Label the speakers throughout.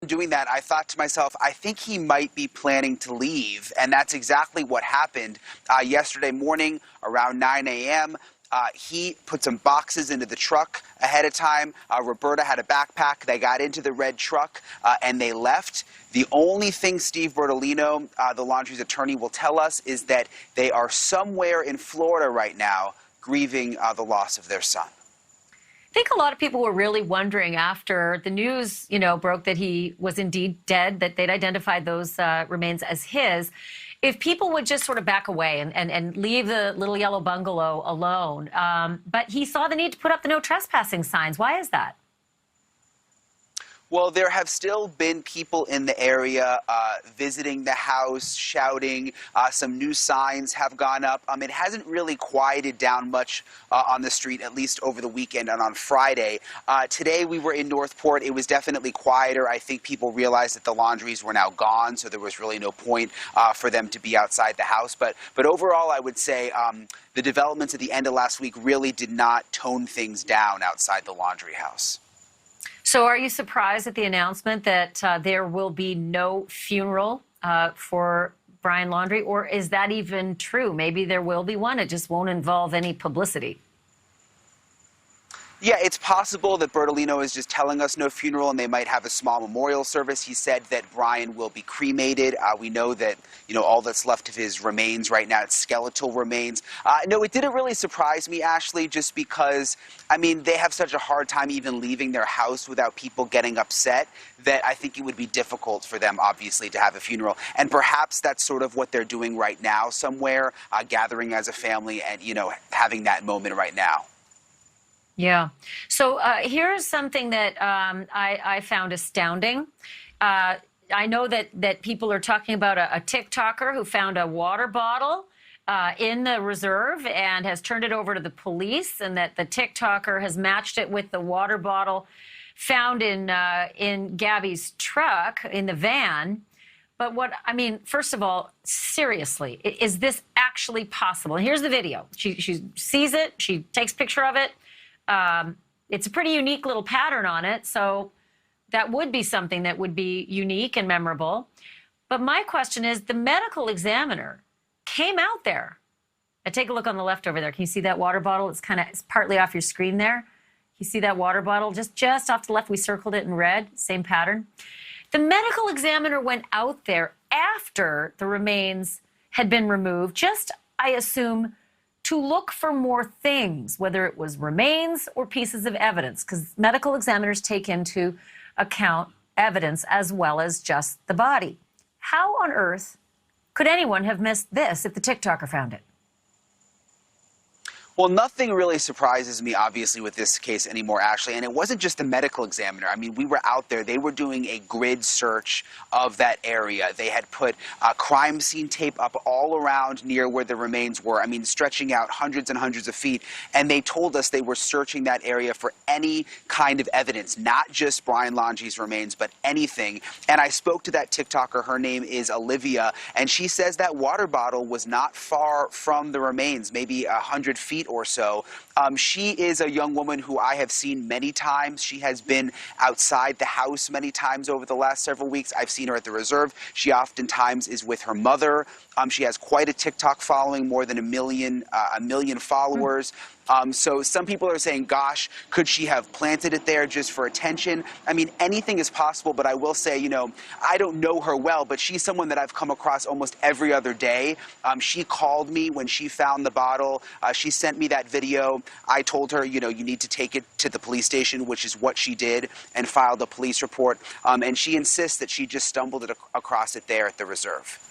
Speaker 1: doing that, I thought to myself, I think he might be planning to leave. And that's exactly what happened yesterday morning around 9 a.m. He put some boxes into the truck ahead of time. Roberta had a backpack. They got into the red truck and they left. The only thing Steve Bertolino, the Laundries attorney, will tell us is that they are somewhere in Florida right now grieving the loss of their son.
Speaker 2: I think a lot of people were really wondering after the news, broke that he was indeed dead, that they'd identified those remains as his, if people would just sort of back away and leave the little yellow bungalow alone. But he saw the need to put up the no trespassing signs. Why is that?
Speaker 1: Well, there have still been people in the area visiting the house, shouting. Some new signs have gone up. It hasn't really quieted down much on the street, at least over the weekend and on Friday. Today we were in Northport. It was definitely quieter. I think people realized that the Laundries were now gone, so there was really no point for them to be outside the house. But overall, I would say the developments at the end of last week really did not tone things down outside the Laundrie house.
Speaker 2: So are you surprised at the announcement that there will be no funeral for Brian Laundrie? Or is that even true? Maybe there will be one. It just won't involve any publicity.
Speaker 1: Yeah, it's possible that Bertolino is just telling us no funeral and they might have a small memorial service. He said that Brian will be cremated. We know that, all that's left of his remains right now, it's skeletal remains. No, it didn't really surprise me, Ashley, just because, they have such a hard time even leaving their house without people getting upset that I think it would be difficult for them, obviously, to have a funeral. And perhaps that's sort of what they're doing right now somewhere, gathering as a family and, having that moment right now.
Speaker 2: Yeah. So here's something that I found astounding. I know that people are talking about a TikToker who found a water bottle in the reserve and has turned it over to the police, and that the TikToker has matched it with the water bottle found in Gabby's truck in the van. But first of all, seriously, is this actually possible? And here's the video. She sees it. She takes a picture of it. It's a pretty unique little pattern on it, so that would be something that would be unique and memorable. But my question is, the medical examiner came out there. And take a look on the left over there. Can you see that water bottle? It's partly off your screen there. You see that water bottle? Just off to the left, we circled it in red, same pattern. The medical examiner went out there after the remains had been removed, just, I assume, to look for more things, whether it was remains or pieces of evidence, because medical examiners take into account evidence as well as just the body. How on earth could anyone have missed this if the TikToker found it?
Speaker 1: Well, nothing really surprises me, obviously, with this case anymore, Ashley. And it wasn't just the medical examiner. We were out there. They were doing a grid search of that area. They had put crime scene tape up all around near where the remains were. Stretching out hundreds and hundreds of feet. And they told us they were searching that area for any kind of evidence, not just Brian Laundrie's remains, but anything. And I spoke to that TikToker. Her name is Olivia. And she says that water bottle was not far from the remains, maybe 100 feet or so. She is a young woman who I have seen many times. She has been outside the house many times over the last several weeks. I've seen her at the reserve. She oftentimes is with her mother. She has quite a TikTok following, more than a million followers. So some people are saying, gosh, could she have planted it there just for attention? Anything is possible, but I will say, I don't know her well, but she's someone that I've come across almost every other day. She called me when she found the bottle. She sent me that video. I told her, you need to take it to the police station, which is what she did, and filed a police report. And she insists that she just stumbled across it there at the reserve.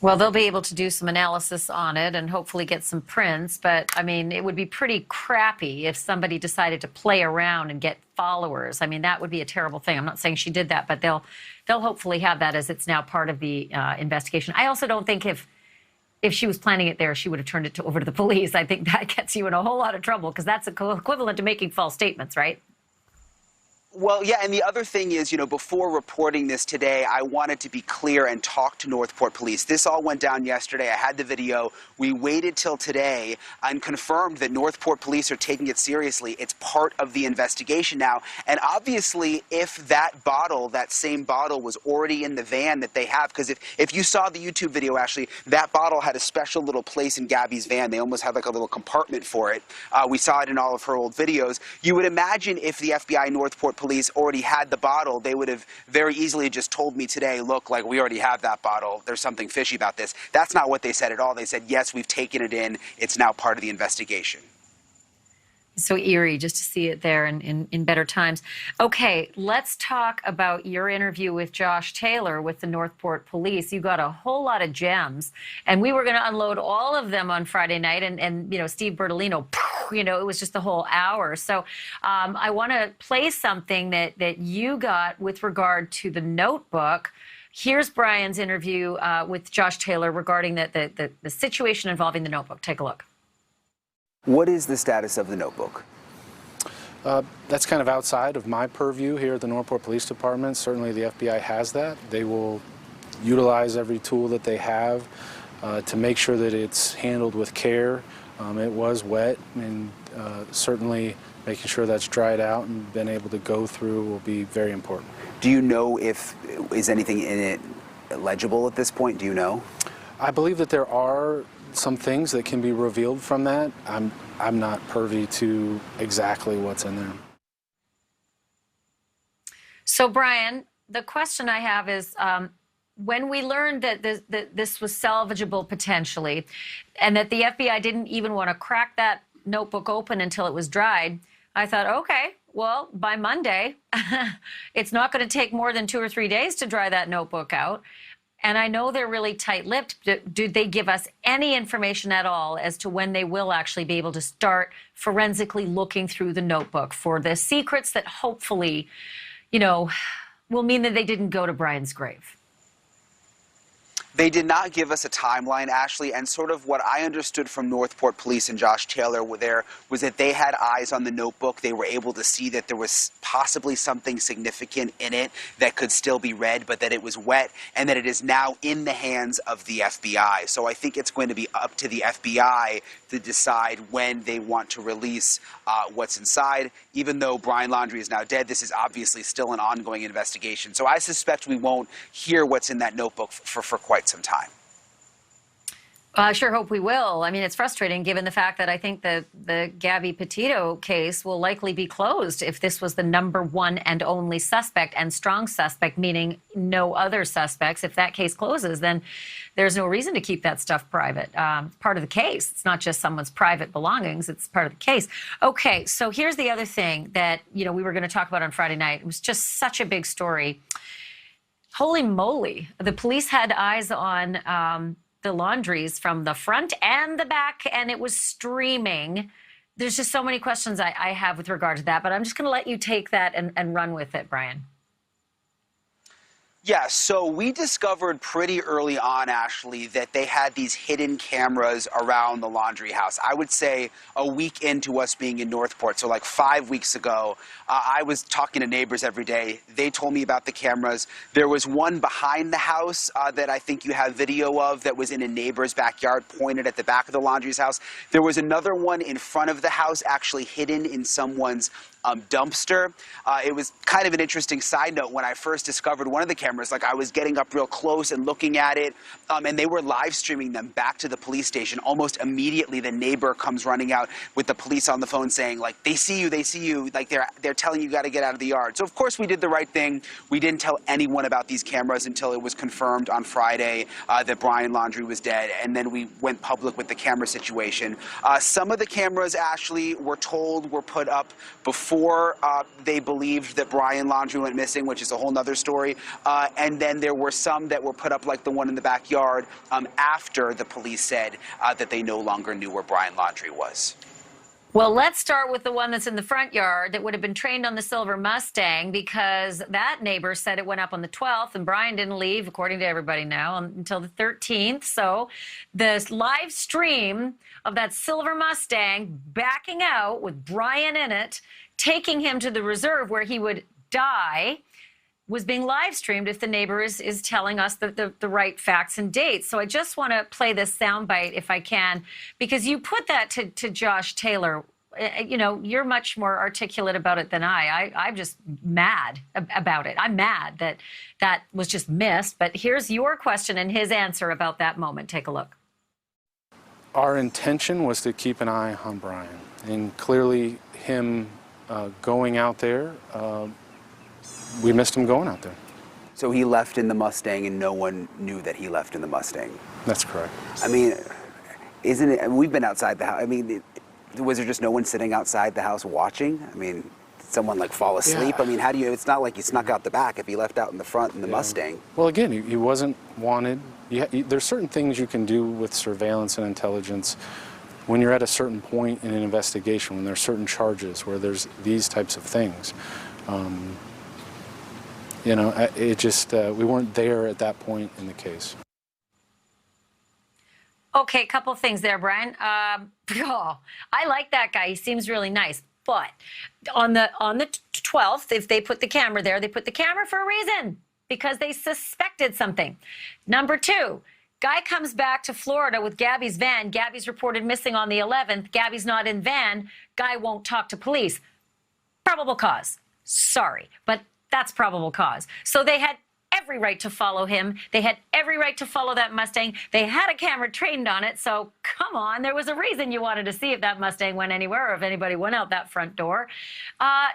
Speaker 2: Well, they'll be able to do some analysis on it and hopefully get some prints. But, it would be pretty crappy if somebody decided to play around and get followers. That would be a terrible thing. I'm not saying she did that, but they'll hopefully have that, as it's now part of the investigation. I also don't think if she was planning it there, she would have turned it over to the police. I think that gets you in a whole lot of trouble, because that's equivalent to making false statements, right?
Speaker 1: Well, yeah, and the other thing is, before reporting this today, I wanted to be clear and talk to Northport Police. This all went down yesterday. I had the video. We waited till today and confirmed that Northport Police are taking it seriously. It's part of the investigation now. And obviously, if that same bottle was already in the van that they have, because if you saw the YouTube video, Ashley, that bottle had a special little place in Gabby's van. They almost had like a little compartment for it. We saw it in all of her old videos. You would imagine if the FBI Northport Police already had the bottle, they would have very easily just told me today, look, like, we already have that bottle. There's something fishy about this. That's not what they said at all. They said, yes, we've taken it in. It's now part of the investigation.
Speaker 2: So eerie just to see it there in better times. Okay, let's talk about your interview with Josh Taylor with the Northport Police. You got a whole lot of gems, and we were going to unload all of them on Friday night. And Steve Bertolino, it was just the whole hour. So I want to play something that you got with regard to the notebook. Here's Brian's interview with Josh Taylor regarding the situation involving the notebook. Take a look.
Speaker 1: What is the status of the notebook?
Speaker 3: That's kind of outside of my purview here at the Northport Police Department. Certainly the FBI has that. They will utilize every tool that they have to make sure that it's handled with care. It was wet, and certainly making sure that's dried out and been able to go through will be very important.
Speaker 1: Do you know if is anything in it legible at this point? Do you know?
Speaker 3: I believe that there are some things that can be revealed from that. I'm not privy to exactly what's in there.
Speaker 2: So, Brian, the question I have is, when we learned that this was salvageable potentially, and that the FBI didn't even want to crack that notebook open until it was dried, I thought, okay, well, by Monday, it's not going to take more than 2 or 3 days to dry that notebook out. And I know they're really tight-lipped. Do they give us any information at all as to when they will actually be able to start forensically looking through the notebook for the secrets that hopefully, will mean that they didn't go to Brian's grave?
Speaker 1: They did not give us a timeline, Ashley, and sort of what I understood from Northport Police and Josh Taylor was that they had eyes on the notebook. They were able to see that there was possibly something significant in it that could still be read, but that it was wet and that it is now in the hands of the FBI. So I think it's going to be up to the FBI to decide when they want to release what's inside. Even though Brian Laundrie is now dead, this is obviously still an ongoing investigation. So I suspect we won't hear what's in that notebook for quite some time.
Speaker 2: I sure hope we will. I mean, it's frustrating given the fact that I think the Gabbypetito case will likely be closed if this was the #1 and only suspect and strong suspect, meaning no other suspects. If that case closes, then there's no reason to keep that stuff private. Part of the case. It's not just someone's private belongings. It's part of the case. Okay, so here's the other thing that, we were going to talk about on Friday night. It was just such a big story. Holy moly. The police had eyes on the Laundries from the front and the back, and it was streaming. There's just so many questions I have with regard to that, but I'm just going to let you take that and run with it, Brian.
Speaker 1: Yeah, so we discovered pretty early on, Ashley, that they had these hidden cameras around the Laundrie house. I would say a week into us being in Northport, so like 5 weeks ago, I was talking to neighbors every day. They told me about the cameras. There was one behind the house that I think you have video of that was in a neighbor's backyard, pointed at the back of the Laundrie's house. There was another one in front of the house, actually hidden in someone's dumpster. It was kind of an interesting side note. When I first discovered one of the cameras, like, I was getting up real close and looking at it, and they were live streaming them back to the police station. Almost immediately, the neighbor comes running out with the police on the phone saying, like, they see you, like, they're telling you got to get out of the yard. So of course we did the right thing. We didn't tell anyone about these cameras until it was confirmed on Friday that Brian Laundrie was dead, and then we went public with the camera situation. Some of the cameras, Ashley, we're told were put up before they believed that Brian Laundrie went missing, which is a whole nother story. And then there were some that were put up, like the one in the backyard, after the police said that they no longer knew where Brian Laundrie was.
Speaker 2: Well, let's start with the one that's in the front yard that would have been trained on the silver Mustang, because that neighbor said it went up on the 12th, and Brian didn't leave, according to everybody now, until the 13th. So the live stream of that silver Mustang backing out with Brian in it, taking him to the reserve where he would die was being live streamed if the neighbor is telling us the right facts and dates. So I just want to play this soundbite if I can, because you put that to Josh Taylor. You know, you're much more articulate about it than I'm just mad about it. I'm mad that that was just missed. But here's your question and his answer about that moment. Take a look.
Speaker 3: Our intention was to keep an eye on Brian, and clearly him going out there, we missed him going out there.
Speaker 1: So he left in the Mustang and no one knew that he left in the Mustang?
Speaker 3: That's correct.
Speaker 1: I mean, isn't it, we've been outside the house. I mean, was there just no one sitting outside the house watching? I mean, did someone like fall asleep?
Speaker 3: Yeah.
Speaker 1: I mean, how do you, it's not like he snuck out the back if he left out in the front in the Mustang.
Speaker 3: Well, again, he wasn't wanted. There's certain things you can do with surveillance and intelligence when you're at a certain point in an investigation, when there's certain charges, where there's these types of things. You know, it just, we weren't there at that point in the case.
Speaker 2: Okay, a couple things there, Brian. I like that guy. He seems really nice. But on the 12th, if they put the camera there, they put the camera for a reason, because they suspected something. Number two, guy comes back to Florida with Gabby's van. Gabby's reported missing on the 11th. Gabby's not in van. Guy won't talk to police. Probable cause. Sorry, but that's probable cause. So they had every right to follow him. They had every right to follow that Mustang. They had a camera trained on it. So come on, there was a reason you wanted to see if that Mustang went anywhere or if anybody went out that front door.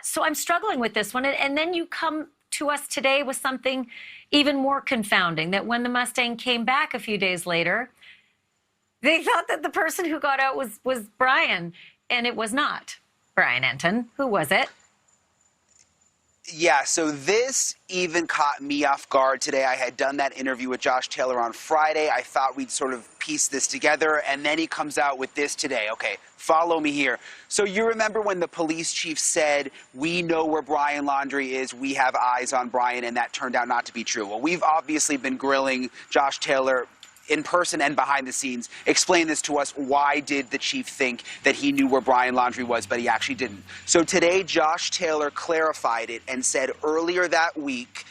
Speaker 2: So I'm struggling with this one. And then you come to us today with something even more confounding, that when the Mustang came back a few days later, they thought that the person who got out was Brian, and it was not Brian Entin. Who was it?
Speaker 1: Yeah, so this even caught me off guard today. I had done that interview with Josh Taylor on Friday. I thought we'd sort of piece this together, and then he comes out with this today. Okay, follow me here. So you remember when the police chief said, we know where Brian Laundrie is, we have eyes on Brian, and that turned out not to be true. Well, we've obviously been grilling Josh Taylor in person and behind the scenes. Explain this to us. Why did the chief think that he knew where Brian Laundrie was, but he actually didn't? So today, Josh Taylor clarified it and said earlier that week,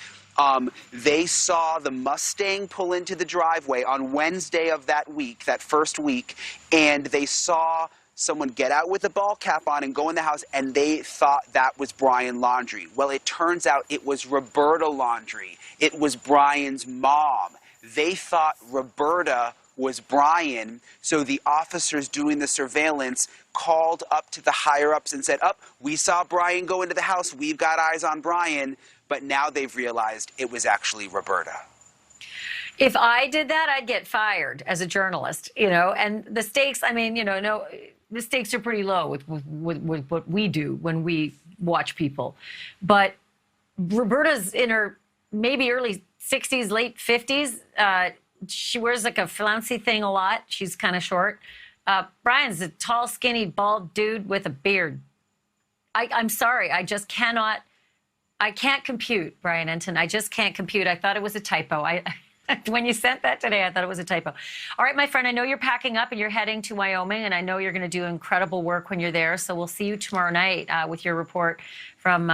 Speaker 1: they saw the Mustang pull into the driveway on Wednesday of that week, that first week, and they saw someone get out with a ball cap on and go in the house, and they thought that was Brian Laundrie. Well, it turns out it was Roberta Laundrie. It was Brian's mom. They thought Roberta was Brian, so the officers doing the surveillance called up to the higher-ups and said, we saw Brian go into the house, we've got eyes on Brian, but now they've realized it was actually Roberta.
Speaker 2: If I did that, I'd get fired as a journalist, you know, and the stakes, I mean, you know, no, the stakes are pretty low with what we do when we watch people. But Roberta's in her maybe early 60s, late 50s. She wears like a flouncy thing a lot. She's kind of short. Brian's a tall, skinny, bald dude with a beard. I'm sorry. I just cannot. I can't compute, Brian Entin. I just can't compute. I thought it was a typo. When you sent that today, I thought it was a typo. All right, my friend, I know you're packing up and you're heading to Wyoming, and I know you're going to do incredible work when you're there. So we'll see you tomorrow night with your report from...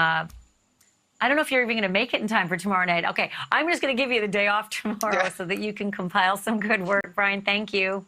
Speaker 2: I don't know if you're even going to make it in time for tomorrow night. Okay, I'm just going to give you the day off tomorrow so that you can compile some good work. Brian, thank you.